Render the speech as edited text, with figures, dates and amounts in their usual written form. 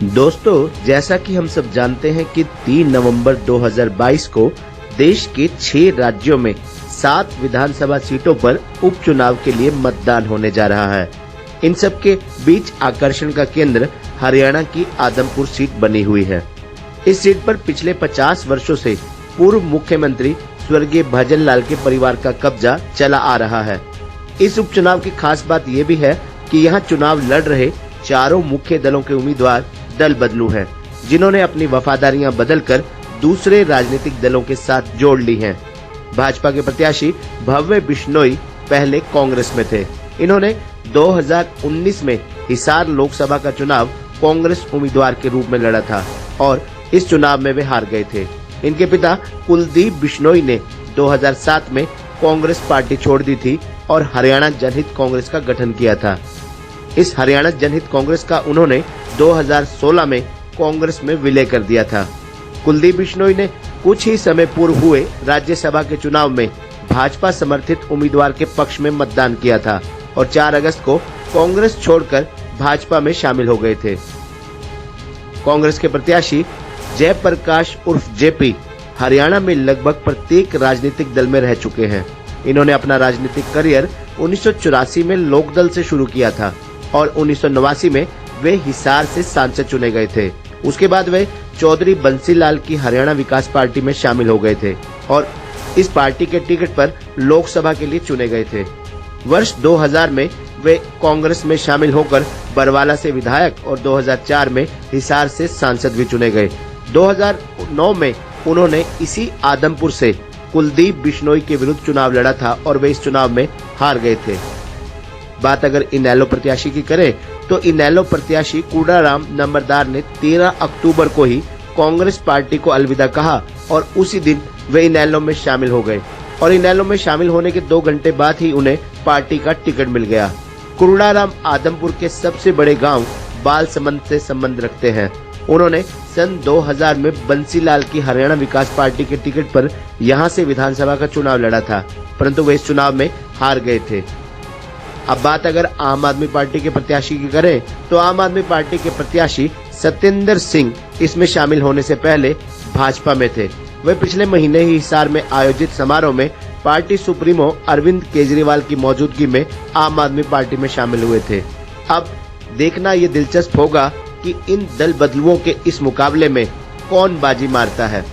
दोस्तों, जैसा कि हम सब जानते हैं कि 3 नवंबर 2022 को देश के 6 राज्यों में 7 विधानसभा सीटों पर उपचुनाव के लिए मतदान होने जा रहा है। इन सब के बीच आकर्षण का केंद्र हरियाणा की आदमपुर सीट बनी हुई है। इस सीट पर पिछले 50 वर्षों से पूर्व मुख्यमंत्री स्वर्गीय भजन लाल के परिवार का कब्जा चला आ रहा है। इस उपचुनाव की खास बात ये भी है कि यहाँ चुनाव लड़ रहे चारों मुख्य दलों के उम्मीदवार दल बदलू हैं, जिन्होंने अपनी वफादारियां बदलकर दूसरे राजनीतिक दलों के साथ जोड़ ली हैं। भाजपा के प्रत्याशी भव्य बिश्नोई पहले कांग्रेस में थे। इन्होंने 2019 में हिसार लोकसभा का चुनाव कांग्रेस उम्मीदवार के रूप में लड़ा था और इस चुनाव में वे हार गए थे। इनके पिता कुलदीप बिश्नोई ने 2007 में कांग्रेस पार्टी छोड़ दी थी और हरियाणा जनहित कांग्रेस का गठन किया था। इस हरियाणा जनहित कांग्रेस का उन्होंने 2016 में कांग्रेस में विलय कर दिया था। कुलदीप बिश्नोई ने कुछ ही समय पूर्व हुए राज्यसभा के चुनाव में भाजपा समर्थित उम्मीदवार के पक्ष में मतदान किया था और 4 अगस्त को कांग्रेस छोड़कर भाजपा में शामिल हो गए थे। कांग्रेस के प्रत्याशी जयप्रकाश उर्फ जेपी हरियाणा में लगभग प्रत्येक राजनीतिक दल में रह चुके हैं। इन्होंने अपना राजनीतिक करियर 1984 में लोकदल से शुरू किया था और 1989 में वे हिसार से सांसद चुने गए थे। उसके बाद वे चौधरी बंसीलाल की हरियाणा विकास पार्टी में शामिल हो गए थे और इस पार्टी के टिकट पर लोकसभा के लिए चुने गए थे। वर्ष 2000 में वे कांग्रेस में शामिल होकर बरवाला से विधायक और 2004 में हिसार से सांसद भी चुने गए। 2009 में उन्होंने इसी आदमपुर से कुलदीप बिश्नोई के विरुद्ध चुनाव लड़ा था और वे इस चुनाव में हार गए थे। बात अगर इनेलो प्रत्याशी की करें तो इनेलो प्रत्याशी कूड़ाराम नंबरदार ने 13 अक्टूबर को ही कांग्रेस पार्टी को अलविदा कहा और उसी दिन वे इनेलो में शामिल हो गए और इनेलो में शामिल होने के 2 घंटे बाद ही उन्हें पार्टी का टिकट मिल गया। कूड़ाराम आदमपुर के सबसे बड़े गांव बालसमंद से संबंध रखते हैं। उन्होंने सन 2000 में बंसीलाल की हरियाणा विकास पार्टी के टिकट पर यहां से विधानसभा का चुनाव लड़ा था, परंतु वे इस चुनाव में हार गए थे। अब बात अगर आम आदमी पार्टी के प्रत्याशी की करें तो आम आदमी पार्टी के प्रत्याशी सत्येंद्र सिंह इसमें शामिल होने से पहले भाजपा में थे। वे पिछले महीने ही हिसार में आयोजित समारोह में पार्टी सुप्रीमो अरविंद केजरीवाल की मौजूदगी में आम आदमी पार्टी में शामिल हुए थे। अब देखना ये दिलचस्प होगा कि इन दल बदलुओं के इस मुकाबले में कौन बाजी मारता है।